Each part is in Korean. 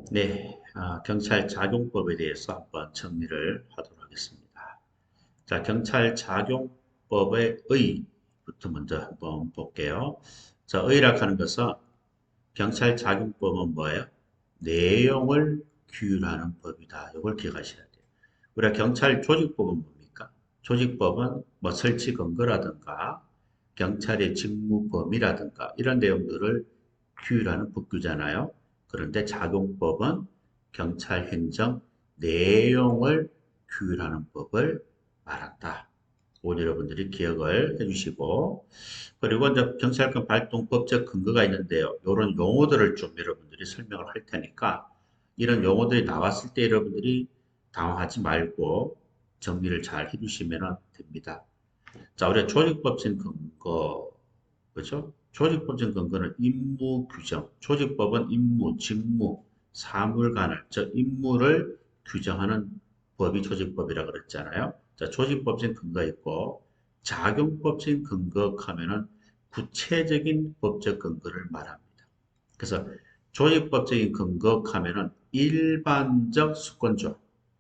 네, 경찰 작용법에 대해서 한번 정리를 하도록 하겠습니다. 자, 경찰 작용법의 의부터 먼저 한번 볼게요. 자, 의라고 하는 것은 경찰 작용법은 뭐예요? 내용을 규율하는 법이다. 이걸 기억하셔야 돼요. 우리가 경찰 조직법은 뭡니까? 조직법은 뭐 설치 근거라든가 경찰의 직무 범위라든가 이런 내용들을 규율하는 법규잖아요. 그런데 작용법은 경찰 행정 내용을 규율하는 법을 말한다. 오늘 여러분들이 기억을 해주시고 그리고 이제 경찰권 발동 법적 근거가 있는데요. 이런 용어들을 좀 여러분들이 설명을 할 테니까 이런 용어들이 나왔을 때 여러분들이 당황하지 말고 정리를 잘 해주시면 됩니다. 자, 우리가 조직법적 근거, 그죠? 조직법적 근거는 임무 규정, 조직법은 임무, 직무, 사물관할, 즉 임무를 규정하는 법이 조직법이라고 그랬잖아요. 자, 조직법적 근거 있고 작용법적 근거 하면은 구체적인 법적 근거를 말합니다. 그래서 조직법적인 근거 하면은 일반적 수권조,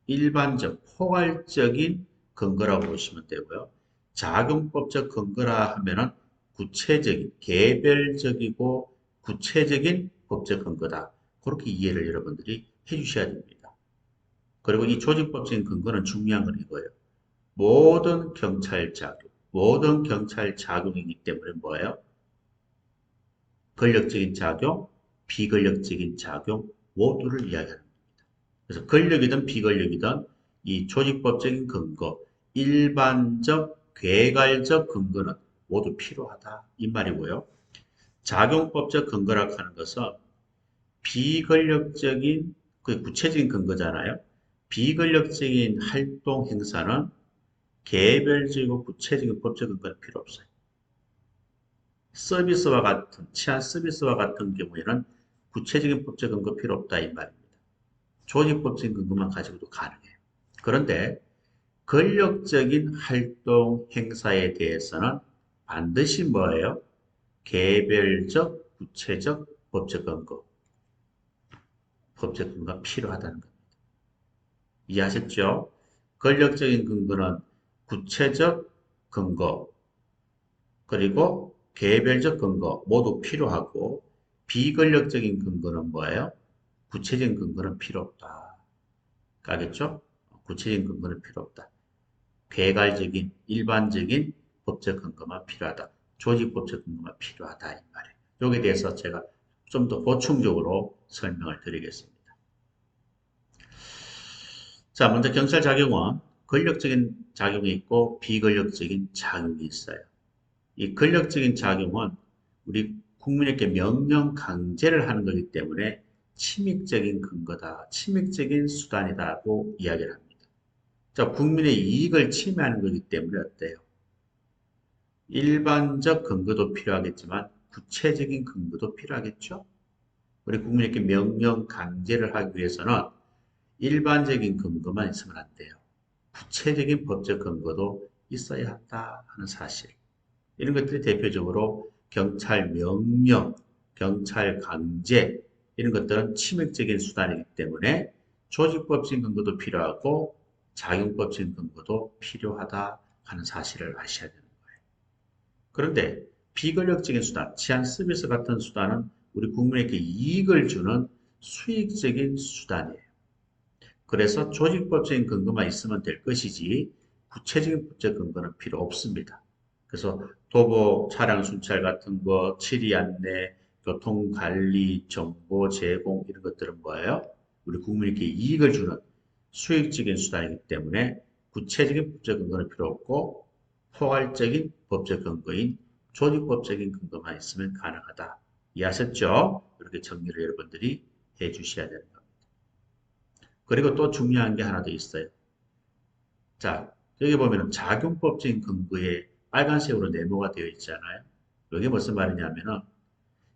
일반적 포괄적인 근거라고 보시면 되고요. 작용법적 근거라 하면은 구체적인, 개별적이고 구체적인 법적 근거다. 그렇게 이해를 여러분들이 해주셔야 됩니다. 그리고 이 조직법적인 근거는 중요한 건 이거예요. 모든 경찰 작용, 모든 경찰 작용이기 때문에 뭐예요? 권력적인 작용, 비권력적인 작용 모두를 이야기하는 겁니다. 그래서 권력이든 비권력이든 이 조직법적인 근거, 일반적, 괴갈적 근거는 모두 필요하다. 이 말이고요. 작용법적 근거라고 하는 것은 비권력적인, 그 구체적인 근거잖아요. 비권력적인 활동 행사는 개별적이고 구체적인 법적 근거는 필요 없어요. 서비스와 같은, 치안 서비스와 같은 경우에는 구체적인 법적 근거 필요 없다 이 말입니다. 조직법적인 근거만 가지고도 가능해요. 그런데 권력적인 활동 행사에 대해서는 반드시 뭐예요? 개별적, 구체적 법적 근거, 법적 근거가 필요하다는 겁니다. 이해하셨죠? 권력적인 근거는 구체적 근거, 그리고 개별적 근거 모두 필요하고 비권력적인 근거는 뭐예요? 구체적인 근거는 필요 없다. 알겠죠? 구체적인 근거는 필요 없다. 괴갈적인 일반적인 법적 근거만 필요하다. 조직법적 근거만 필요하다. 이 말이에요. 여기에 대해서 제가 좀 더 보충적으로 설명을 드리겠습니다. 자, 먼저 경찰 작용은 권력적인 작용이 있고 비권력적인 작용이 있어요. 이 권력적인 작용은 우리 국민에게 명령 강제를 하는 거기 때문에 침입적인 근거다, 침입적인 수단이다고 이야기를 합니다. 자, 국민의 이익을 침해하는 거기 때문에 어때요? 일반적 근거도 필요하겠지만 구체적인 근거도 필요하겠죠? 우리 국민에게 명령 강제를 하기 위해서는 일반적인 근거만 있으면 안 돼요. 구체적인 법적 근거도 있어야 한다 하는 사실. 이런 것들이 대표적으로 경찰 명령, 경찰 강제 이런 것들은 치명적인 수단이기 때문에 조직법적인 근거도 필요하고 작용법적인 근거도 필요하다 하는 사실을 아셔야 되는 거예요. 그런데 비권력적인 수단, 치안 서비스 같은 수단은 우리 국민에게 이익을 주는 수익적인 수단이에요. 그래서 조직법적인 근거만 있으면 될 것이지 구체적인 법적 근거는 필요 없습니다. 그래서 도보, 차량 순찰 같은 거, 치리 안내, 교통관리, 정보 제공 이런 것들은 뭐예요? 우리 국민에게 이익을 주는 수익적인 수단이기 때문에 구체적인 법적 근거는 필요 없고 포괄적인 법적 근거인 조직법적인 근거만 있으면 가능하다. 이해하셨죠? 이렇게 정리를 여러분들이 해 주셔야 되는 겁니다. 그리고 또 중요한 게 하나 더 있어요. 자, 여기 보면 작용법적인 근거에 빨간색으로 네모가 되어 있잖아요. 이게 무슨 말이냐면은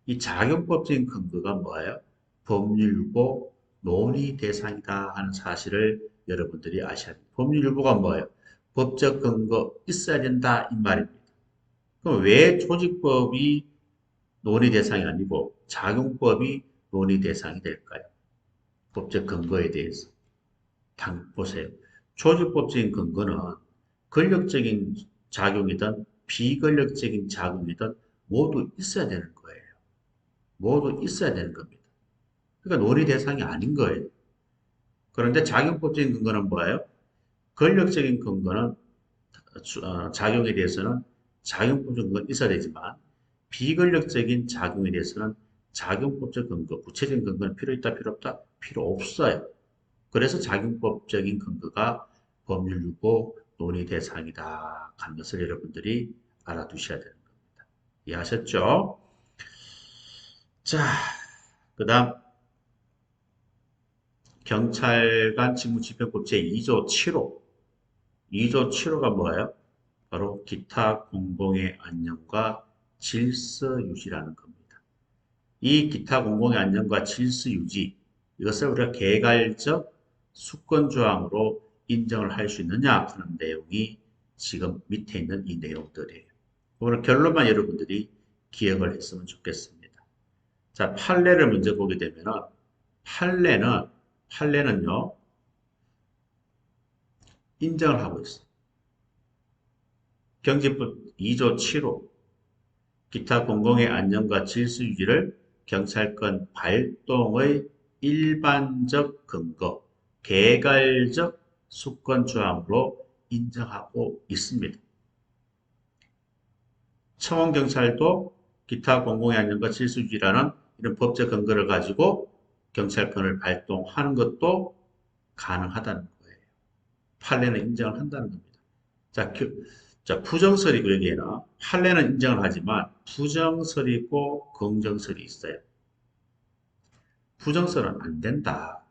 이 작용법적인 근거가 뭐예요? 법률고 논의 대상이다 하는 사실을 여러분들이 아셔야 돼요. 법률유보가 뭐예요? 법적 근거 있어야 된다 이 말입니다. 그럼 왜 조직법이 논의 대상이 아니고 작용법이 논의 대상이 될까요? 법적 근거에 대해서 보세요. 조직법적인 근거는 권력적인 작용이든 비권력적인 작용이든 모두 있어야 되는 거예요. 모두 있어야 되는 겁니다. 그러니까 논의 대상이 아닌 거예요. 그런데 작용법적인 근거는 뭐예요? 권력적인 근거는 작용에 대해서는 작용법적 근거는 있어야 되지만 비권력적인 작용에 대해서는 작용법적 근거, 구체적인 근거는 필요 있다, 필요 없다? 필요 없어요. 그래서 작용법적인 근거가 법률유고 논의 대상이다 하는 것을 여러분들이 알아두셔야 되는 겁니다. 이해하셨죠? 자, 그 다음 경찰관 직무집행법 제2조 7호 2조 7호가 뭐예요? 바로 기타 공공의 안녕과 질서 유지라는 겁니다. 이 기타 공공의 안녕과 질서 유지 이것을 우리가 개괄적 수권조항으로 인정을 할 수 있느냐 하는 내용이 지금 밑에 있는 이 내용들이에요. 오늘 결론만 여러분들이 기억을 했으면 좋겠습니다. 자, 판례를 먼저 보게 되면은 판례는요 인정을 하고 있어요. 경제법 2조 7호 기타 공공의 안녕과 질서 유지를 경찰권 발동의 일반적 근거, 개괄적 수권 조항으로 인정하고 있습니다. 청원경찰도 기타 공공의 안녕과 질서 유지라는 이런 법적 근거를 가지고 경찰권을 발동하는 것도 가능하다는 거예요. 판례는 인정을 한다는 겁니다. 자, 부정설이고 여기에는 판례는 인정을 하지만 부정설이고 긍정설이 있어요. 부정설은 안 된다.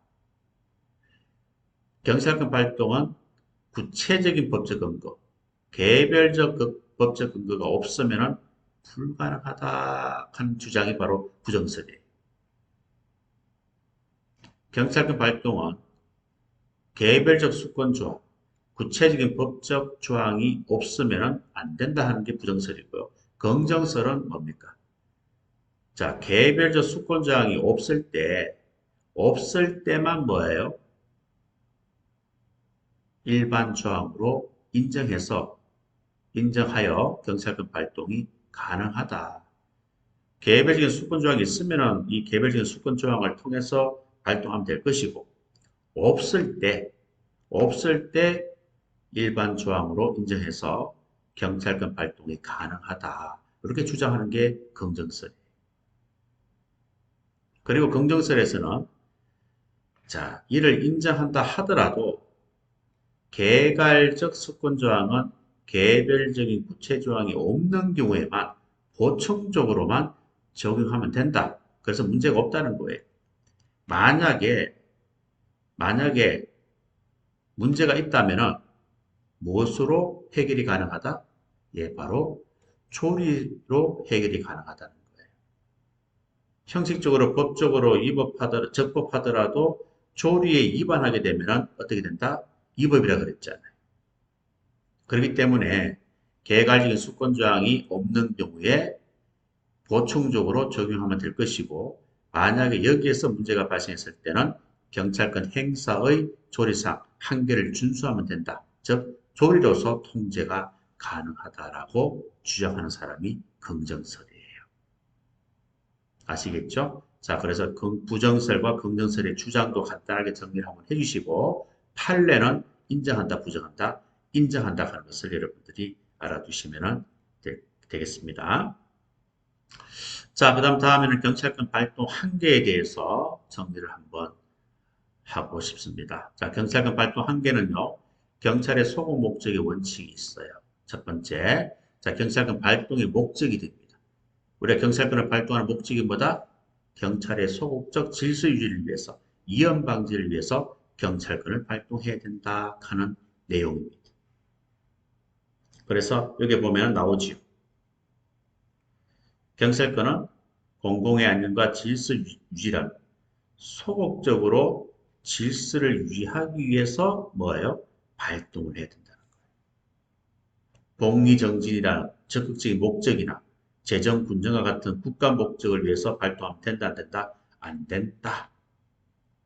경찰권 발동은 구체적인 법적 근거, 개별적 법적 근거가 없으면 불가능하다 하는 주장이 바로 부정설이에요. 경찰권 발동은 개별적 수권 조항, 구체적인 법적 조항이 없으면 안 된다 하는 게 부정설이고요. 긍정설은 뭡니까? 자, 개별적 수권 조항이 없을 때만 뭐예요? 일반 조항으로 인정하여 경찰권 발동이 가능하다. 개별적인 수권 조항이 있으면 이 개별적인 수권 조항을 통해서 발동하면 될 것이고, 없을 때 일반 조항으로 인정해서 경찰권 발동이 가능하다. 이렇게 주장하는 게 긍정설이에요. 그리고 긍정설에서는 자, 이를 인정한다 하더라도 개괄적 수권 조항은 개별적인 구체 조항이 없는 경우에만 보충적으로만 적용하면 된다. 그래서 문제가 없다는 거예요. 만약에 문제가 있다면은 무엇으로 해결이 가능하다? 예, 바로 조리로 해결이 가능하다는 거예요. 형식적으로 법적으로 적법하더라도 조리에 위반하게 되면 어떻게 된다? 위법이라 그랬잖아요. 그렇기 때문에 개괄적인 수권조항이 없는 경우에 보충적으로 적용하면 될 것이고 만약에 여기에서 문제가 발생했을 때는 경찰권 행사의 조리상 한계를 준수하면 된다. 즉 조리로서 통제가 가능하다라고 주장하는 사람이 긍정설이에요. 아시겠죠? 자, 그래서 부정설과 긍정설의 주장도 간단하게 정리를 한번 해주시고 판례는 인정한다, 부정한다, 인정한다 하는 것을 여러분들이 알아두시면 되겠습니다. 자, 그 다음에는 경찰권 발동 한계에 대해서 정리를 한번 하고 싶습니다. 자, 경찰권 발동 한계는요, 경찰의 소급 목적의 원칙이 있어요. 첫 번째, 자, 경찰권 발동의 목적이 됩니다. 우리가 경찰권을 발동하는 목적이 뭐다? 경찰의 소극적 질서 유지를 위해서, 위험 방지를 위해서 경찰권을 발동해야 된다 하는 내용입니다. 그래서 여기 보면 나오지요. 경찰권은 공공의 안녕과 질서 유지란 소극적으로 질서를 유지하기 위해서 뭐예요? 발동을 해야 된다는 거예요. 복리정진이란 적극적인 목적이나 재정 군정과 같은 국가 목적을 위해서 발동하면 된다, 안 된다? 안 된다.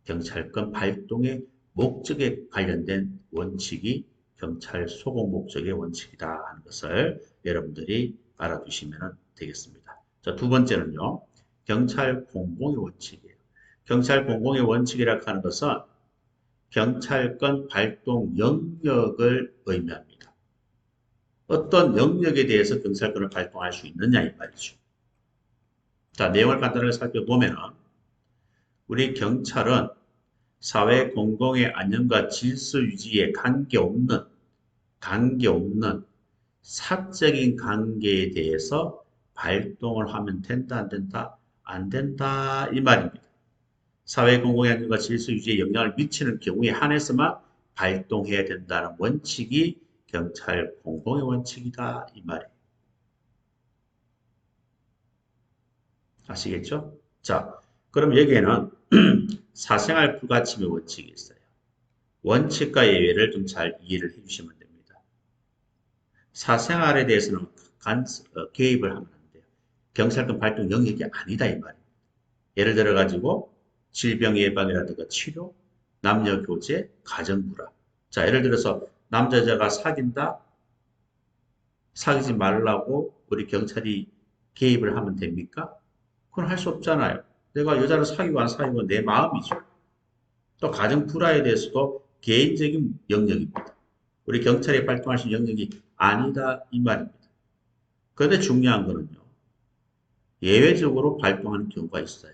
경찰권 발동의 목적에 관련된 원칙이 경찰 소공 목적의 원칙이다 하는 것을 여러분들이 알아두시면 되겠습니다. 자, 두 번째는요. 경찰 공공의 원칙이에요. 경찰 공공의 원칙이라고 하는 것은 경찰권 발동 영역을 의미합니다. 어떤 영역에 대해서 경찰권을 발동할 수 있느냐 이 말이죠. 자, 내용을 간단하게 살펴보면 우리 경찰은 사회 공공의 안녕과 질서 유지에 관계없는 사적인 관계에 대해서 발동을 하면 된다, 안 된다? 안 된다, 이 말입니다. 사회 공공의 안녕과 질서 유지에 영향을 미치는 경우에 한해서만 발동해야 된다는 원칙이 경찰 공공의 원칙이다, 이 말이에요. 아시겠죠? 자, 그럼 여기에는 사생활 불가침의 원칙이 있어요. 원칙과 예외를 좀 잘 이해를 해주시면 됩니다. 사생활에 대해서는 개입을 하면 안 돼요. 경찰권 발동 영역이 아니다 이 말이에요. 예를 들어 가지고 질병 예방이라든가 치료, 남녀 교제, 가정 불화. 자, 예를 들어서 남자자가 사귄다, 사귀지 말라고 우리 경찰이 개입을 하면 됩니까? 그건 할 수 없잖아요. 내가 여자를 사귀고 안 사귀고 내 마음이죠. 또 가정 불화에 대해서도 개인적인 영역입니다. 우리 경찰이 발동할 수 있는 영역이 아니다 이 말입니다. 그런데 중요한 거는요. 예외적으로 발동하는 경우가 있어요.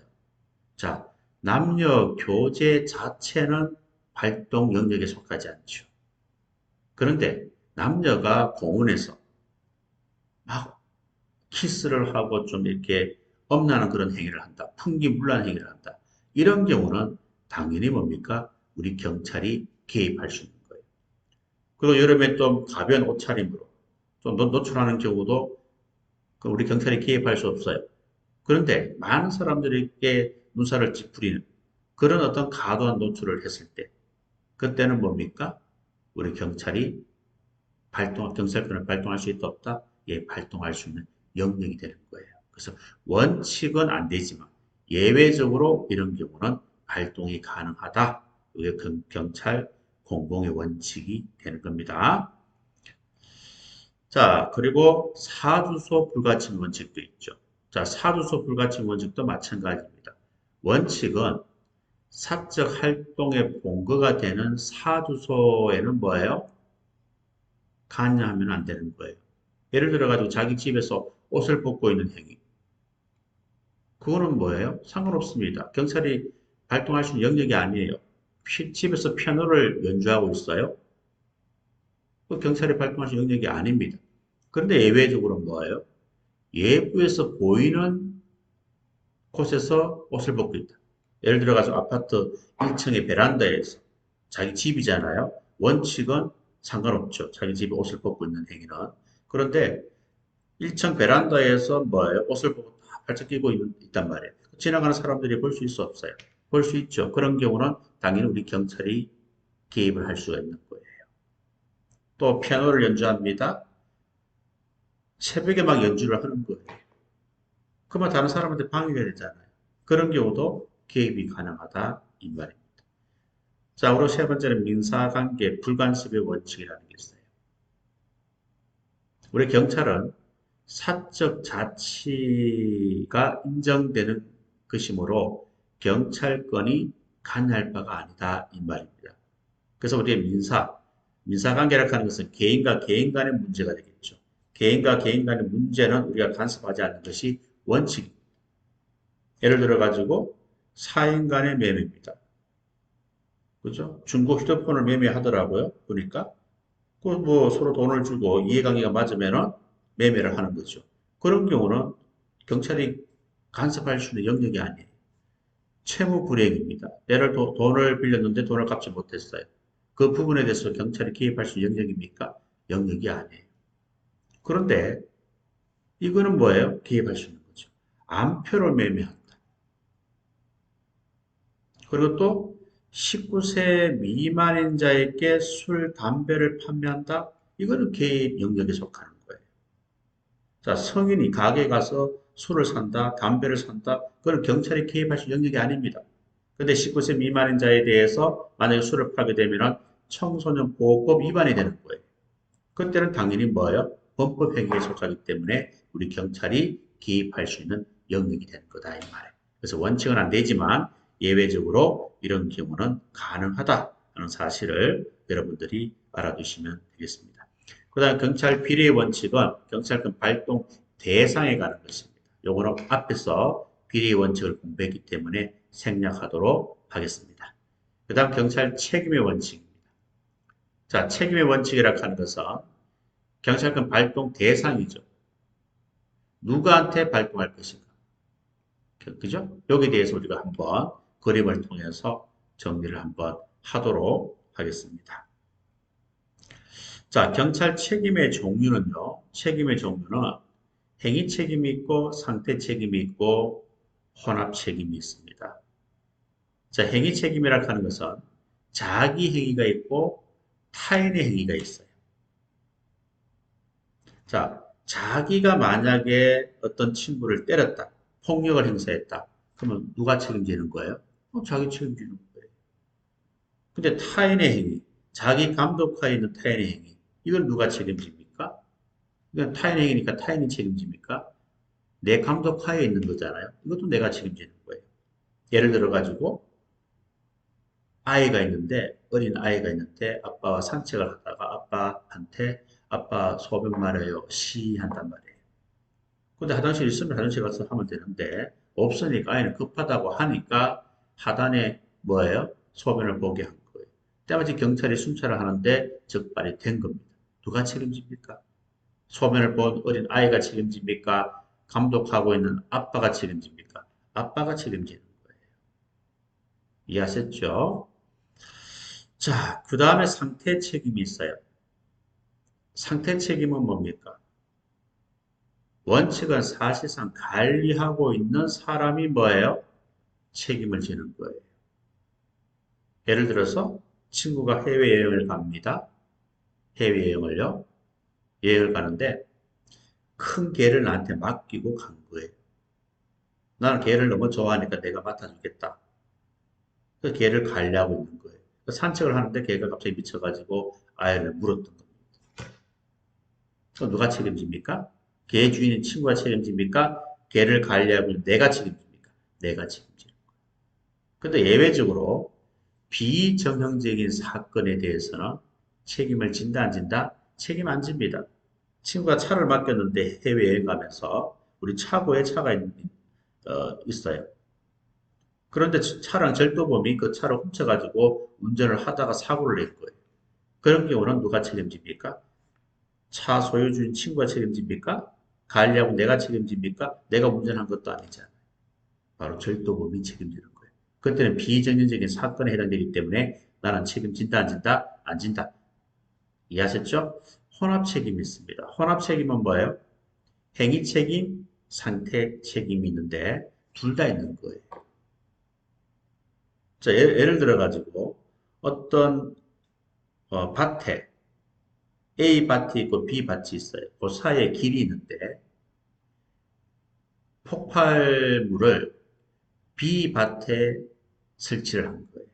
자, 남녀 교제 자체는 발동 영역에 속하지 않죠. 그런데 남녀가 공원에서 막 키스를 하고 좀 이렇게 엄란한 그런 행위를 한다. 풍기문란 행위를 한다. 이런 경우는 당연히 뭡니까? 우리 경찰이 개입할 수 있는 거예요. 그리고 여름에 좀 가벼운 옷차림으로 좀 노출하는 경우도 우리 경찰이 개입할 수 없어요. 그런데 많은 사람들에게 눈살을 찌푸리는 그런 어떤 과도한 노출을 했을 때 그때는 뭡니까? 우리 경찰이 경찰권을 발동할 수 있다 없다? 예, 발동할 수 있는 영역이 되는 거예요. 그래서 원칙은 안 되지만 예외적으로 이런 경우는 발동이 가능하다. 이게 경찰 공공의 원칙이 되는 겁니다. 자, 그리고 사주소 불가침 원칙도 있죠. 자, 사주소 불가침 원칙도 마찬가지입니다. 원칙은 사적 활동의 본거가 되는 사주소에는 뭐예요? 관여하면 안 되는 거예요. 예를 들어가지고 자기 집에서 옷을 벗고 있는 행위. 그거는 뭐예요? 상관없습니다. 경찰이 발동할 수 있는 영역이 아니에요. 집에서 피아노를 연주하고 있어요. 그 경찰이 발동할 수 있는 영역이 아닙니다. 그런데 예외적으로 뭐예요? 예부에서 보이는 곳에서 옷을 벗고 있다. 예를 들어가서 아파트 1층의 베란다에서 자기 집이잖아요. 원칙은 상관없죠. 자기 집에 옷을 벗고 있는 행위는. 그런데 1층 베란다에서 뭐예요? 옷을 벗고 다 발짝 끼고 있단 말이에요. 지나가는 사람들이 볼 수 있어 없어요? 볼 수 있죠. 그런 경우는 당연히 우리 경찰이 개입을 할 수가 있는 거예요. 또 피아노를 연주합니다. 새벽에 막 연주를 하는 거예요. 그러면 다른 사람한테 방해가 되잖아요. 그런 경우도 개입이 가능하다 이 말입니다. 자, 그리고 세 번째는 민사관계 불간섭의 원칙이라는 게 있어요. 우리 경찰은 사적 자치가 인정되는 것이므로 경찰권이 관여할 바가 아니다 이 말입니다. 그래서 우리의 민사관계라고 하는 것은 개인과 개인 간의 문제가 되겠죠. 개인과 개인 간의 문제는 우리가 간섭하지 않는 것이 원칙입니다. 예를 들어 가지고 사인 간의 매매입니다. 그죠? 중고 휴대폰을 매매하더라고요. 보니까. 그 뭐 서로 돈을 주고 이해관계가 맞으면은 매매를 하는 거죠. 그런 경우는 경찰이 간섭할 수 있는 영역이 아니에요. 채무 불이행입니다. 돈을 빌렸는데 돈을 갚지 못했어요. 그 부분에 대해서 경찰이 개입할 수 있는 영역입니까? 영역이 아니에요. 그런데 이거는 뭐예요? 개입할 수 있는 거죠. 암표를 매매한다. 그리고 또 19세 미만인 자에게 술, 담배를 판매한다? 이거는 개입 영역에 속하는 거예요. 자, 성인이 가게에 가서 술을 산다, 담배를 산다, 그건 경찰이 개입할 수 있는 영역이 아닙니다. 근데 19세 미만인 자에 대해서 만약에 술을 팔게 되면 청소년 보호법 위반이 되는 거예요. 그때는 당연히 뭐예요? 범법 행위에 속하기 때문에 우리 경찰이 개입할 수 있는 영역이 되는 거다 이 말이에요. 그래서 원칙은 안 되지만 예외적으로 이런 경우는 가능하다는 사실을 여러분들이 알아두시면 되겠습니다. 그 다음 경찰 비리의 원칙은 경찰권 발동 대상에 관한 것입니다. 요거는 앞에서 비리의 원칙을 공부했기 때문에 생략하도록 하겠습니다. 그 다음 경찰 책임의 원칙입니다. 자, 책임의 원칙이라고 하는 것은 경찰권 발동 대상이죠. 누구한테 발동할 것인가. 그죠? 여기에 대해서 우리가 한번 그림을 통해서 정리를 한번 하도록 하겠습니다. 자, 경찰 책임의 종류는요. 책임의 종류는 행위 책임이 있고 상태 책임이 있고 혼합 책임이 있습니다. 자, 행위 책임이라고 하는 것은 자기 행위가 있고 타인의 행위가 있어요. 자, 자기가 만약에 어떤 친구를 때렸다, 폭력을 행사했다. 그러면 누가 책임지는 거예요? 자기 책임지는 거예요. 근데 타인의 행위, 자기 감독하에 있는 타인의 행위, 이건 누가 책임집니까? 이건 타인의 행위니까 타인이 책임집니까? 내 감독하에 있는 거잖아요. 이것도 내가 책임지는 거예요. 예를 들어 가지고 아이가 있는데 어린 아이가 있는데 아빠와 산책을 하다가 아빠한테 아빠 소변 마려요 시 한단 말이에요. 근데 화장실 있으면 화장실 가서 하면 되는데 없으니까 아이는 급하다고 하니까 하단에 뭐예요? 소변을 보게 한 거예요. 때마침 경찰이 순찰을 하는데 적발이 된 겁니다. 누가 책임집니까? 소변을 본 어린 아이가 책임집니까? 감독하고 있는 아빠가 책임집니까? 아빠가 책임지는 거예요. 이해하셨죠? 자, 그 다음에 상태 책임이 있어요. 상태 책임은 뭡니까? 원칙은 사실상 관리하고 있는 사람이 뭐예요? 책임을 지는 거예요. 예를 들어서 친구가 해외여행을 갑니다. 해외여행을요. 여행을 가는데 큰 개를 나한테 맡기고 간 거예요. 나는 개를 너무 좋아하니까 내가 맡아주겠다. 그 개를 관리하고 있는 거예요. 산책을 하는데 개가 갑자기 미쳐가지고 아이를 물었던 겁니다. 그럼 누가 책임집니까? 개 주인인 친구가 책임집니까? 개를 관리하고 있는 내가 책임집니까? 내가 책임집니다. 근데 예외적으로 비정형적인 사건에 대해서는 책임을 진다 안 진다? 책임 안 집니다. 친구가 차를 맡겼는데 해외여행 가면서 우리 차고에 차가 있어요. 그런데 차량 절도범이 그 차를 훔쳐가지고 운전을 하다가 사고를 낸 거예요. 그런 경우는 누가 책임집니까? 차 소유주인 친구가 책임집니까? 관리하고 내가 책임집니까? 내가 운전한 것도 아니잖아요. 바로 절도범이 책임지는 거예요. 그때는 비정형적인 사건에 해당되기 때문에 나는 책임진다, 안 진다? 안 진다. 이해하셨죠? 혼합 책임이 있습니다. 혼합 책임은 뭐예요? 행위 책임, 상태 책임이 있는데 둘 다 있는 거예요. 자, 예를 들어 가지고 어떤 밭에 A 밭이 있고 B 밭이 있어요. 그 사이에 길이 있는데 폭발물을 B 밭에 설치를 한 거예요.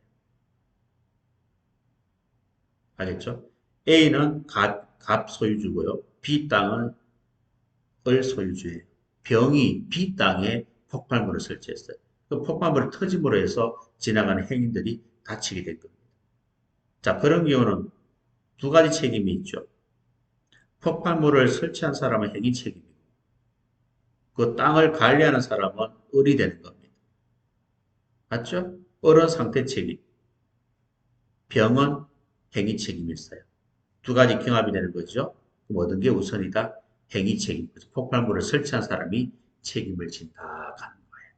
알겠죠? A는 갑 소유주고요. B 땅은 을 소유주예요. 병이 B 땅에 폭발물을 설치했어요. 그 폭발물을 터짐으로 해서 지나가는 행인들이 다치게 된 겁니다. 자, 그런 경우는 두 가지 책임이 있죠. 폭발물을 설치한 사람은 행위 책임이고, 그 땅을 관리하는 사람은 을이 되는 겁니다. 맞죠? 을은 상태 책임, 병은 행위 책임이 있어요. 두 가지 경합이 되는 거죠. 그럼 어떤 게 우선이다? 행위 책임. 폭발물을 설치한 사람이 책임을 진다 하는 거예요.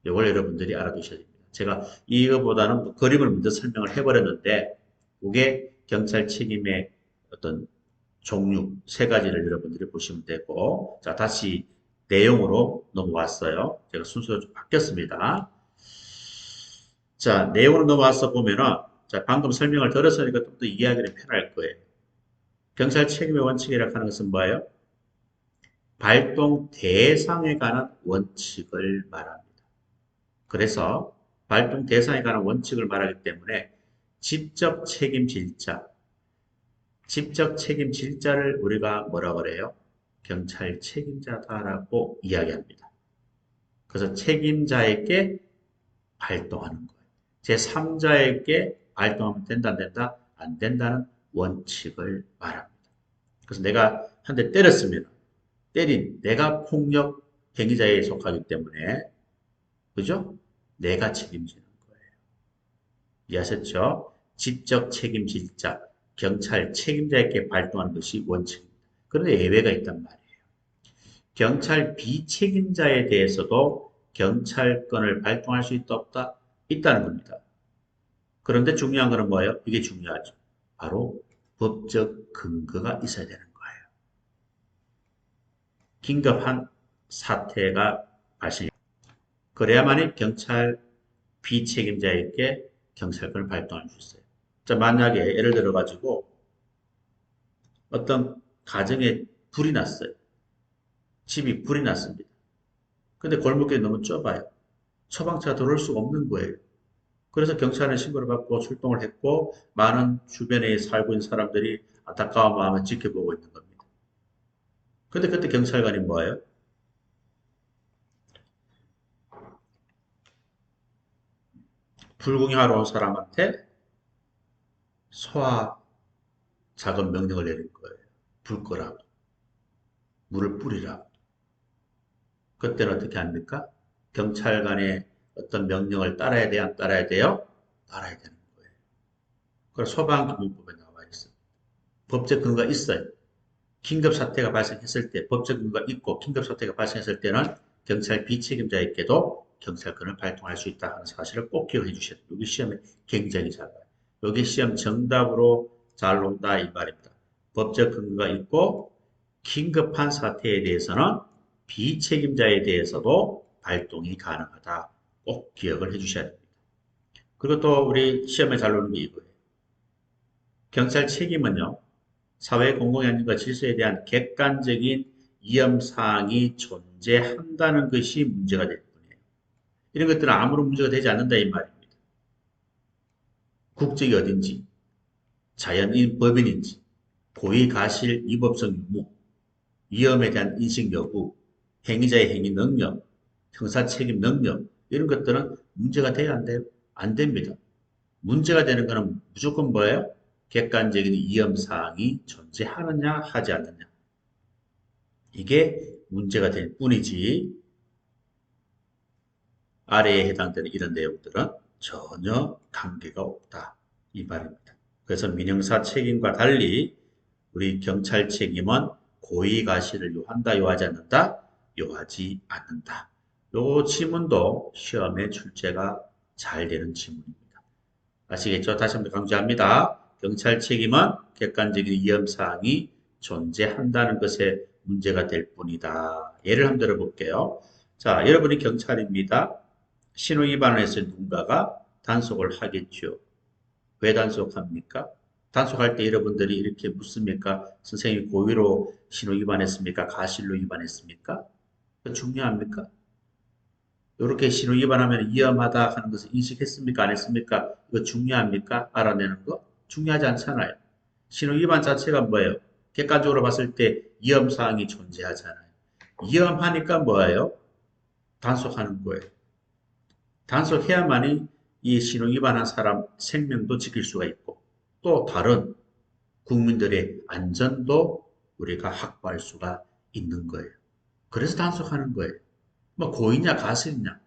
이걸 여러분들이 알아두셔야 됩니다. 제가 이거보다는 그림을 먼저 설명을 해버렸는데 그게 경찰 책임의 어떤 종류 세 가지를 여러분들이 보시면 되고 자 다시 내용으로 넘어왔어요. 제가 순서가 좀 바뀌었습니다. 자 내용으로 넘어와서 보면은 자 방금 설명을 들었으니까 좀 더 이해하기는 편할 거예요. 경찰 책임의 원칙이라고 하는 것은 뭐예요? 발동 대상에 관한 원칙을 말합니다. 그래서 발동 대상에 관한 원칙을 말하기 때문에 직접 책임질 자, 직접 책임질 자를 우리가 뭐라 그래요? 경찰 책임자다라고 이야기합니다. 그래서 책임자에게 발동하는 거예요. 제3자에게 발동하면 된다, 안 된다? 안 된다는 원칙을 말합니다. 그래서 내가 한 대 때렸으면 때린 내가 폭력 행위자에 속하기 때문에 그죠? 내가 책임지는 거예요. 이해하셨죠? 직접 책임질 자, 경찰 책임자에게 발동하는 것이 원칙입니다. 그런데 예외가 있단 말이에요. 경찰 비책임자에 대해서도 경찰권을 발동할 수 있다 없다? 있다는 겁니다. 그런데 중요한 거는 뭐예요? 이게 중요하죠. 바로 법적 근거가 있어야 되는 거예요. 긴급한 사태가 발생. 그래야만이 경찰 비책임자에게 경찰권을 발동할 수 있어요. 자, 만약에 예를 들어 가지고 어떤 가정에 불이 났어요. 집이 불이 났습니다. 근데 골목길이 너무 좁아요. 소방차가 들어올 수가 없는 거예요. 그래서 경찰에 신고를 받고 출동을 했고 많은 주변에 살고 있는 사람들이 안타까운 마음을 지켜보고 있는 겁니다. 근데 그때 경찰관이 뭐예요? 불구경하러 온 사람한테 소화 작업 명령을 내린 거예요. 불 끄라고. 물을 뿌리라고. 그때는 어떻게 합니까? 경찰관의 어떤 명령을 따라야 돼요? 안 따라야 돼요? 따라야 되는 거예요. 그래서 소방기본법에 나와 있어요. 법적 근거가 있어요. 긴급사태가 발생했을 때 법적 근거가 있고 긴급사태가 발생했을 때는 경찰 비책임자에게도 경찰권을 발동할 수 있다 하는 사실을 꼭 기억해 주셔야 돼요. 여기 시험에 굉장히 잘 봐요. 여기 시험 정답으로 잘 논다 이 말입니다. 법적 근거가 있고 긴급한 사태에 대해서는 비책임자에 대해서도 발동이 가능하다. 꼭 기억을 해 주셔야 됩니다. 그리고 또 우리 시험에 잘 나오는 게 이거예요. 경찰 책임은요. 사회 공공의 안전과 질서에 대한 객관적인 위험사항이 존재한다는 것이 문제가 될 뿐이에요. 이런 것들은 아무런 문제가 되지 않는다 이 말입니다. 국적이 어딘지, 자연인 법인인지, 고의가실 위법성 유무, 위험에 대한 인식 여부, 행위자의 행위 능력, 형사 책임 능력 이런 것들은 문제가 돼야 안 돼요? 안 됩니다. 문제가 되는 것은 무조건 뭐예요? 객관적인 위험사항이 존재하느냐 하지 않느냐. 이게 문제가 될 뿐이지 아래에 해당되는 이런 내용들은 전혀 관계가 없다. 이 말입니다. 그래서 민형사 책임과 달리 우리 경찰 책임은 고의가시를 요한다, 요하지 않는다? 요하지 않는다. 요 지문도 시험에 출제가 잘 되는 지문입니다. 아시겠죠? 다시 한번 강조합니다. 경찰 책임은 객관적인 위험사항이 존재한다는 것에 문제가 될 뿐이다. 예를 한번 들어볼게요. 자, 여러분이 경찰입니다. 신호 위반을 해서 누군가가 단속을 하겠죠. 왜 단속합니까? 단속할 때 여러분들이 이렇게 묻습니까? 선생님이 고의로 신호 위반했습니까? 가실로 위반했습니까? 중요합니까? 이렇게 신호 위반하면 위험하다 하는 것을 인식했습니까? 안 했습니까? 이거 중요합니까? 알아내는 거? 중요하지 않잖아요. 신호 위반 자체가 뭐예요? 객관적으로 봤을 때 위험사항이 존재하잖아요. 위험하니까 뭐예요? 단속하는 거예요. 단속해야만이 이 신호 위반한 사람 생명도 지킬 수가 있고 또 다른 국민들의 안전도 우리가 확보할 수가 있는 거예요. 그래서 단속하는 거예요. 뭐 고의냐 가설이냐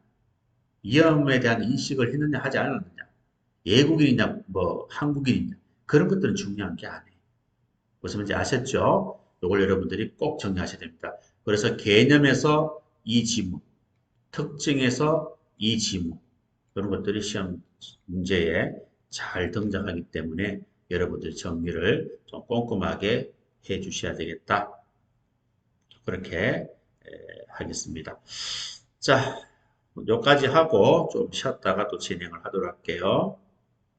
위험에 대한 인식을 했느냐 하지 않았느냐 외국인이냐 뭐 한국인이냐 그런 것들은 중요한 게 아니에요. 무슨 말인지 아셨죠? 이걸 여러분들이 꼭 정리하셔야 됩니다. 그래서 개념에서 이 지문, 특징에서 이 지문 이런 것들이 시험 문제에 잘 등장하기 때문에 여러분들 정리를 좀 꼼꼼하게 해 주셔야 되겠다. 그렇게 하겠습니다. 자, 여기까지 하고 좀 쉬었다가 또 진행을 하도록 할게요.